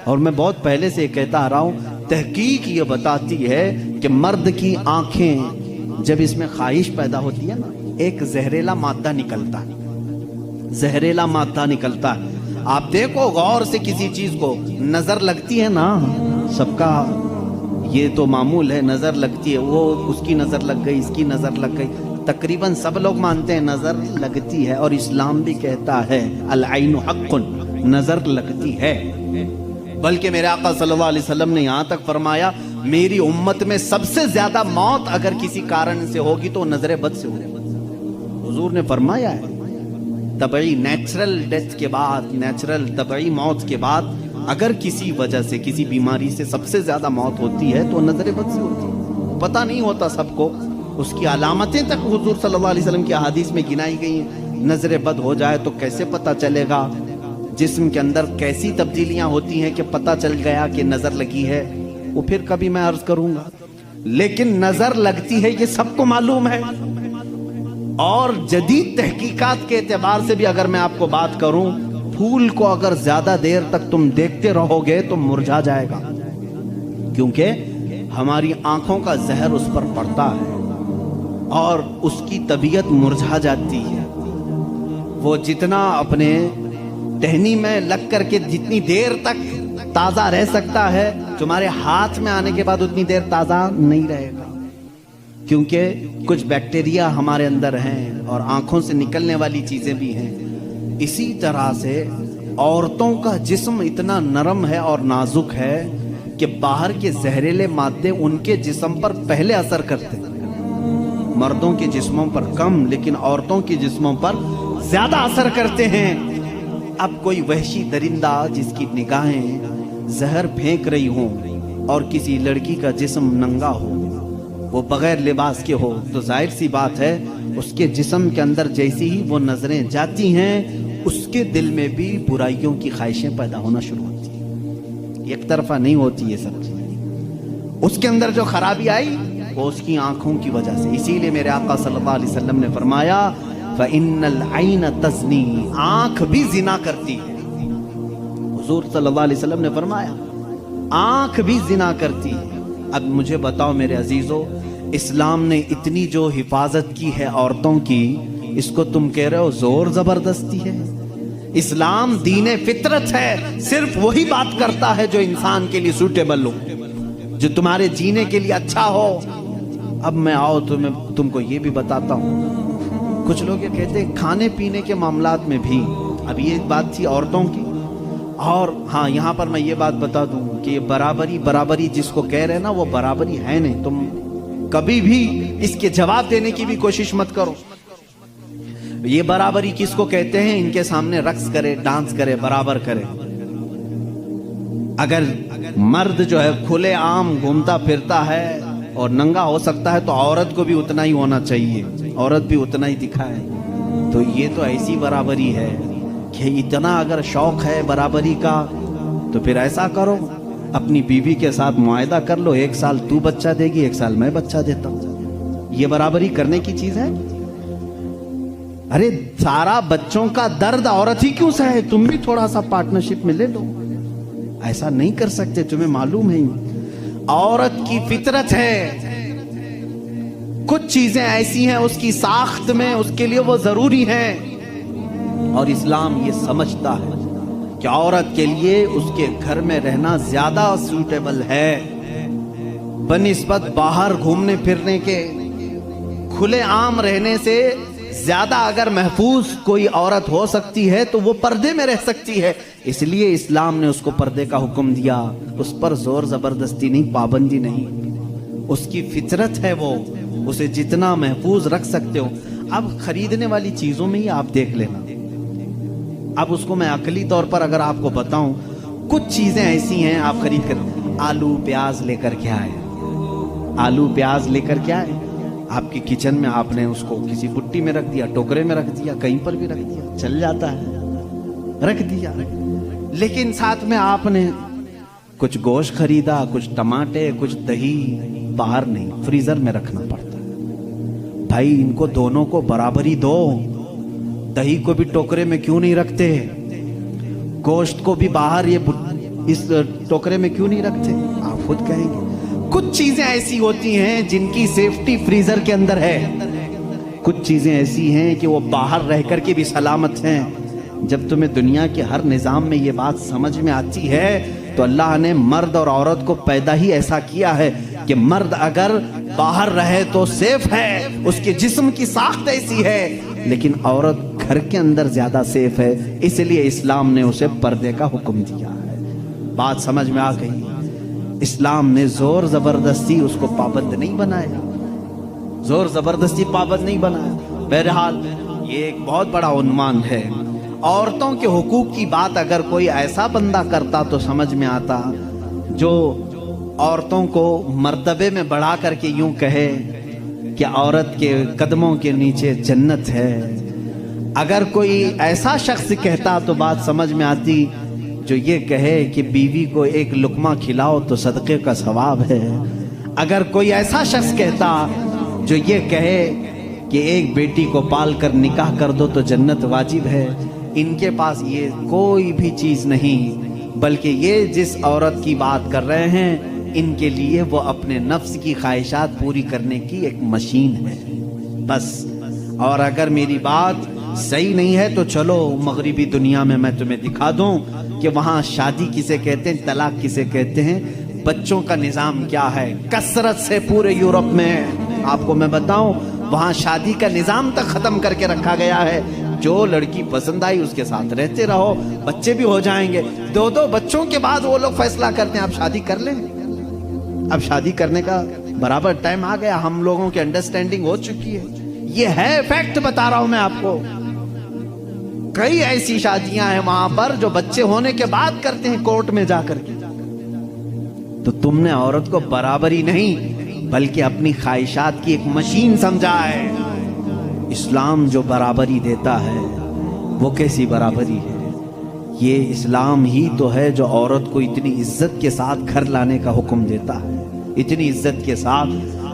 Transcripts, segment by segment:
اور میں بہت پہلے سے کہتا آ رہا ہوں، تحقیق یہ بتاتی ہے کہ مرد کی آنکھیں جب اس میں خواہش پیدا ہوتی ہے نا، ایک زہریلا مادہ نکلتا ہے، زہریلا مادہ نکلتا ہے۔ آپ دیکھو غور سے کسی چیز کو، نظر لگتی ہے نا، سب کا یہ تو معمول ہے، نظر لگتی ہے، وہ اس کی نظر لگ گئی، اس کی نظر لگ گئی، تقریباً سب لوگ مانتے ہیں نظر لگتی ہے، اور اسلام بھی کہتا ہے العین حق، نظر لگتی ہے۔ بلکہ میرے آقا صلی اللہ علیہ وسلم نے یہاں تک فرمایا، میری امت میں سب سے زیادہ موت اگر کسی کارن سے ہوگی تو نظر بد سے ہوگی۔ حضور نے فرمایا ہے طبعی نیچرل ڈیتھ کے بعد، نیچرل طبعی موت کے بعد اگر کسی وجہ سے، کسی بیماری سے سب سے زیادہ موت ہوتی ہے تو نظر بد سے ہوتی ہے۔ پتہ نہیں ہوتا سب کو، اس کی علامتیں تک حضور صلی اللہ علیہ وسلم کی احادیث میں گنائی گئی ہیں۔ نظر بد ہو جائے تو کیسے پتہ چلے گا؟ جسم کے اندر کیسی تبدیلیاں ہوتی ہیں کہ پتہ چل گیا کہ نظر لگی ہے، وہ پھر کبھی میں عرض کروں گا۔ لیکن نظر لگتی ہے یہ سب کو معلوم ہے، اور جدید تحقیقات کے اعتبار سے بھی اگر میں آپ کو بات کروں، پھول کو اگر زیادہ دیر تک تم دیکھتے رہو گے تو مرجھا جائے گا، کیونکہ ہماری آنکھوں کا زہر اس پر پڑتا ہے اور اس کی طبیعت مرجھا جاتی ہے۔ وہ جتنا اپنے ٹہنی میں لگ کر کے جتنی دیر تک تازہ رہ سکتا ہے، تمہارے ہاتھ میں آنے کے بعد اتنی دیر تازہ نہیں رہے گا، کیونکہ کچھ بیکٹیریا ہمارے اندر ہیں اور آنکھوں سے نکلنے والی چیزیں بھی ہیں۔ اسی طرح سے عورتوں کا جسم اتنا نرم ہے اور نازک ہے کہ باہر کے زہریلے مادے ان کے جسم پر پہلے اثر کرتے ہیں، مردوں کے جسموں پر کم، لیکن عورتوں کے جسموں پر زیادہ اثر کرتے ہیں۔ اب کوئی وحشی درندہ جس کی نگاہیں زہر پھینک رہی ہوں اور کسی لڑکی کا جسم ننگا ہو، وہ بغیر لباس کے ہو، تو ظاہر سی بات ہے اس کے جسم کے اندر جیسی ہی وہ نظریں جاتی ہیں، اس کے دل میں بھی برائیوں کی خواہشیں پیدا ہونا شروع ہوتی ہیں۔ ایک طرفہ نہیں ہوتی یہ سب چیزیں، اس کے اندر جو خرابی آئی وہ اس کی آنکھوں کی وجہ سے۔ اسی لیے میرے آقا صلی اللہ علیہ وسلم نے فرمایا فَإِنَّ الْعَيْنَ تَزْنِي، آنکھ بھی زنا کرتی ہے۔ حضور صلی اللہ علیہ وسلم نے فرمایا آنکھ بھی زنا کرتی ہے۔ اب مجھے بتاؤ میرے عزیزو، اسلام نے اتنی جو حفاظت کی ہے عورتوں کی، اس کو تم کہہ رہے ہو زور زبردستی ہے؟ اسلام دین فطرت ہے، صرف وہی بات کرتا ہے جو انسان کے لیے سوٹیبل ہو، جو تمہارے جینے کے لیے اچھا ہو۔ اب میں آؤ تو میں تم کو یہ بھی بتاتا ہوں، کچھ لوگ یہ کہتے ہیں کھانے پینے کے معاملات میں بھی، اب یہ بات تھی عورتوں کی، اور ہاں یہاں پر میں یہ بات بتا دوں کہ یہ برابری جس کو کہہ رہے ہیں نا، وہ برابری ہے نہیں۔ تم کبھی بھی اس کے جواب دینے کی بھی کوشش مت کرو۔ یہ برابری کس کو کہتے ہیں؟ ان کے سامنے رقص کرے، ڈانس کرے، برابر کرے۔ اگر مرد جو ہے کھلے عام گھومتا پھرتا ہے اور ننگا ہو سکتا ہے تو عورت کو بھی اتنا ہی ہونا چاہیے، عورت بھی اتنا ہی دکھائے۔ تو یہ تو ایسی برابری ہے کہ اتنا اگر شوق ہے برابری کا تو پھر ایسا کرو، اپنی بیوی کے ساتھ معاہدہ کر لو، 1 سال تو بچہ دے گی، 1 سال میں بچہ دیتا ہوں۔ یہ برابری کرنے کی چیز ہے؟ ارے سارا بچوں کا درد عورت ہی کیوں سہے؟ تم بھی تھوڑا سا پارٹنرشپ میں لے لو۔ ایسا نہیں کر سکتے، تمہیں معلوم ہے عورت کی فطرت ہے، کچھ چیزیں ایسی ہیں اس کی ساخت میں، اس کے لیے وہ ضروری ہیں، اور اسلام یہ سمجھتا ہے کہ عورت کے لیے اس کے گھر میں رہنا زیادہ سوٹیبل ہے بنسبت باہر گھومنے پھرنے کے۔ کھلے عام رہنے سے زیادہ اگر محفوظ کوئی عورت ہو سکتی ہے تو وہ پردے میں رہ سکتی ہے، اس لیے اسلام نے اس کو پردے کا حکم دیا۔ اس پر زور زبردستی نہیں، پابندی نہیں، اس کی فطرت ہے، وہ اسے جتنا محفوظ رکھ سکتے ہو۔ اب خریدنے والی چیزوں میں ہی آپ دیکھ لینا، اب اس کو میں عقلی طور پر اگر آپ کو بتاؤں، کچھ چیزیں ایسی ہیں آپ خرید کر، آلو پیاز لے کر کے آئے، آلو پیاز لے کر کے آئے، آپ کی کچن میں آپ نے اس کو کسی بٹی میں رکھ دیا، ٹوکرے میں رکھ دیا، کہیں پر بھی رکھ دیا، چل جاتا ہے، رکھ دیا۔ لیکن ساتھ میں آپ نے کچھ گوشت خریدا، کچھ ٹماٹے، کچھ دہی، باہر نہیں، فریزر میں رکھنا پڑتا ہے۔ بھائی ان کو دونوں کو برابری دو، دہی کو بھی ٹوکرے میں کیوں نہیں رکھتے؟ گوشت کو بھی باہر یہ اس ٹوکرے میں کیوں نہیں رکھتے؟ آپ خود کہیں گے کچھ چیزیں ایسی ہوتی ہیں جن کی سیفٹی فریزر کے اندر ہے، کچھ چیزیں ایسی ہیں کہ وہ باہر رہ کر کے بھی سلامت ہیں۔ جب تمہیں دنیا کے ہر نظام میں یہ بات سمجھ میں آتی ہے تو اللہ نے مرد اور عورت کو پیدا ہی ایسا کیا ہے کہ مرد اگر باہر رہے تو سیف ہے، اس کے جسم کی ساخت ایسی ہے، لیکن عورت گھر کے اندر زیادہ سیف ہے، اس لیے اسلام نے اسے پردے کا حکم دیا ہے۔ بات سمجھ میں آ گئی؟ اسلام نے زور زبردستی اس کو پابند نہیں بنایا، زور زبردستی پابند نہیں بنایا۔ بہرحال یہ ایک بہت بڑا عنوان ہے۔ عورتوں کے حقوق کی بات اگر کوئی ایسا بندہ کرتا تو سمجھ میں آتا جو عورتوں کو مرتبے میں بڑھا کر کے یوں کہے کہ عورت کے قدموں کے نیچے جنت ہے۔ اگر کوئی ایسا شخص کہتا تو بات سمجھ میں آتی جو یہ کہے کہ بیوی کو ایک لقمہ کھلاؤ تو صدقے کا ثواب ہے۔ اگر کوئی ایسا شخص کہتا جو یہ کہے کہ ایک بیٹی کو پال کر نکاح کر دو تو جنت واجب ہے، ان کے پاس یہ کوئی بھی چیز نہیں، بلکہ یہ جس عورت کی بات کر رہے ہیں ان کے لیے وہ اپنے نفس کی خواہشات پوری کرنے کی ایک مشین ہے بس۔ اور اگر میری بات صحیح نہیں ہے تو چلو مغربی دنیا میں میں تمہیں دکھا دوں کہ وہاں شادی کسے کہتے ہیں، طلاق کسے کہتے ہیں، بچوں کا نظام کیا ہے۔ کثرت سے پورے یورپ میں آپ کو میں بتاؤں وہاں شادی کا نظام تک ختم کر کے رکھا گیا ہے۔ جو لڑکی پسند آئی اس کے ساتھ رہتے رہو، بچے بھی ہو جائیں گے، 2 بچوں کے بعد وہ لوگ فیصلہ کرتے ہیں آپ شادی کر لیں۔ اب شادی کرنے کا برابر ٹائم آ گیا، ہم لوگوں کی انڈرسٹینڈنگ ہو چکی ہے، یہ ہے فیکٹ بتا رہا ہوں میں آپ کو۔ کئی ایسی شادیاں ہیں وہاں پر جو بچے ہونے کے بعد کرتے ہیں کورٹ میں جا کر کے۔ تو تم نے عورت کو برابری نہیں بلکہ اپنی خواہشات کی ایک مشین سمجھا ہے۔ اسلام جو برابری دیتا ہے وہ کیسی برابری ہے؟ یہ اسلام ہی تو ہے جو عورت کو اتنی عزت کے ساتھ گھر لانے کا حکم دیتا ہے، اتنی عزت کے ساتھ۔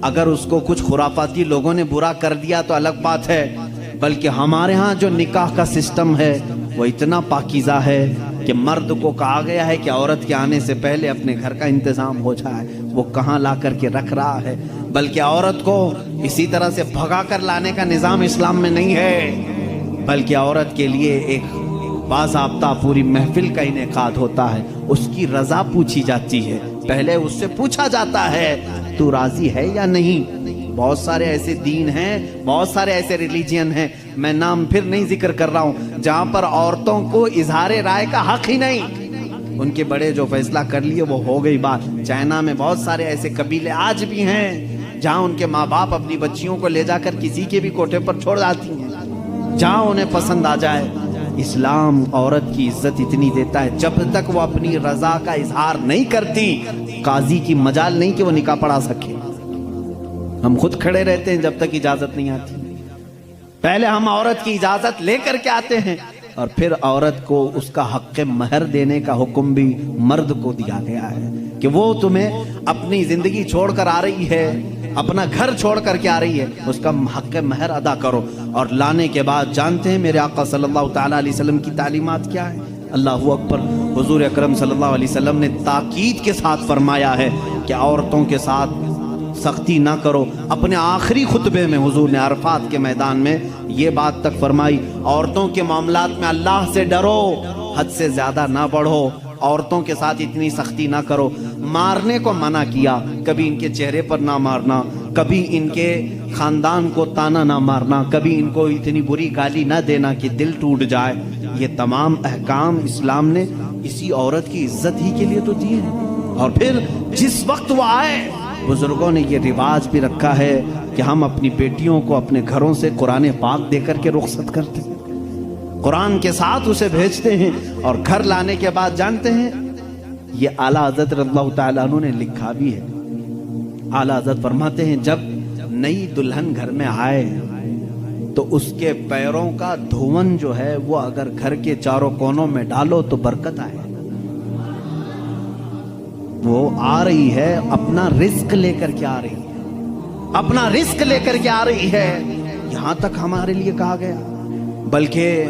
اگر اس کو کچھ خرافاتی لوگوں نے برا کر دیا تو الگ بات ہے، بلکہ ہمارے ہاں جو نکاح کا سسٹم ہے وہ اتنا پاکیزہ ہے کہ مرد کو کہا گیا ہے کہ عورت کے آنے سے پہلے اپنے گھر کا انتظام ہو جائے، وہ کہاں لا کر کے رکھ رہا ہے، بلکہ عورت کو اسی طرح سے بھگا کر لانے کا نظام اسلام میں نہیں ہے، بلکہ عورت کے لیے ایک باضابطہ پوری محفل کا انعقاد ہوتا ہے، اس کی رضا پوچھی جاتی ہے، پہلے اس سے پوچھا جاتا ہے تو راضی ہے یا نہیں۔ بہت سارے ایسے دین ہیں، بہت سارے ایسے ریلیجین ہیں، میں نام پھر نہیں ذکر کر رہا ہوں، جہاں پر عورتوں کو اظہار رائے کا حق ہی نہیں، ان کے بڑے جو فیصلہ کر لیے وہ ہو گئی بات۔ چائنا میں بہت سارے ایسے قبیلے آج بھی ہیں جہاں ان کے ماں باپ اپنی بچیوں کو لے جا کر کسی کے بھی کوٹھے پر چھوڑ جاتی ہیں جہاں انہیں پسند آ جائے۔ اسلام عورت کی عزت اتنی دیتا ہے جب تک وہ اپنی رضا کا اظہار نہیں کرتی قاضی کی مجال نہیں کہ وہ نکاح پڑھا سکے۔ ہم خود کھڑے رہتے ہیں جب تک اجازت نہیں آتی، پہلے ہم عورت کی اجازت لے کر کے آتے ہیں، اور پھر عورت کو اس کا حق مہر دینے کا حکم بھی مرد کو دیا گیا ہے کہ وہ تمہیں اپنی زندگی چھوڑ کر آ رہی ہے، اپنا گھر چھوڑ کر کے آ رہی ہے، اس کا حق مہر ادا کرو۔ اور لانے کے بعد جانتے ہیں میرے آقا صلی اللہ تعالیٰ علیہ وسلم کی تعلیمات کیا ہے؟ اللہ اکبر۔ حضور اکرم صلی اللہ علیہ وسلم نے تاکید کے ساتھ فرمایا ہے کہ عورتوں کے ساتھ سختی نہ کرو۔ اپنے آخری خطبے میں حضور نے عرفات کے میدان میں یہ بات تک فرمائی، عورتوں کے معاملات میں اللہ سے ڈرو، حد سے زیادہ نہ بڑھو، عورتوں کے ساتھ اتنی سختی نہ کرو۔ مارنے کو منع کیا، کبھی ان کے چہرے پر نہ مارنا، کبھی ان کے خاندان کو تانا نہ مارنا، کبھی ان کو اتنی بری گالی نہ دینا کہ دل ٹوٹ جائے۔ یہ تمام احکام اسلام نے اسی عورت کی عزت ہی کے لیے تو دیے ہیں۔ اور پھر جس وقت وہ آئے، بزرگوں نے یہ رواج بھی رکھا ہے کہ ہم اپنی بیٹیوں کو اپنے گھروں سے قرآن پاک دے کر کے رخصت کرتے ہیں، قرآن کے ساتھ اسے بھیجتے ہیں، اور گھر لانے کے بعد جانتے ہیں یہ اعلیٰ حضرت رضی اللہ تعالیٰ عنہ نے لکھا بھی ہے۔ اعلیٰ حضرت فرماتے ہیں جب نئی دلہن گھر میں آئے تو اس کے پیروں کا دھون جو ہے وہ اگر گھر کے چاروں کونوں میں ڈالو تو برکت آئے۔ وہ آ رہی ہے اپنا رزق لے کر کے آ رہی ہے، اپنا رزق لے کر کے آ رہی ہے، یہاں تک ہمارے لیے کہا گیا۔ بلکہ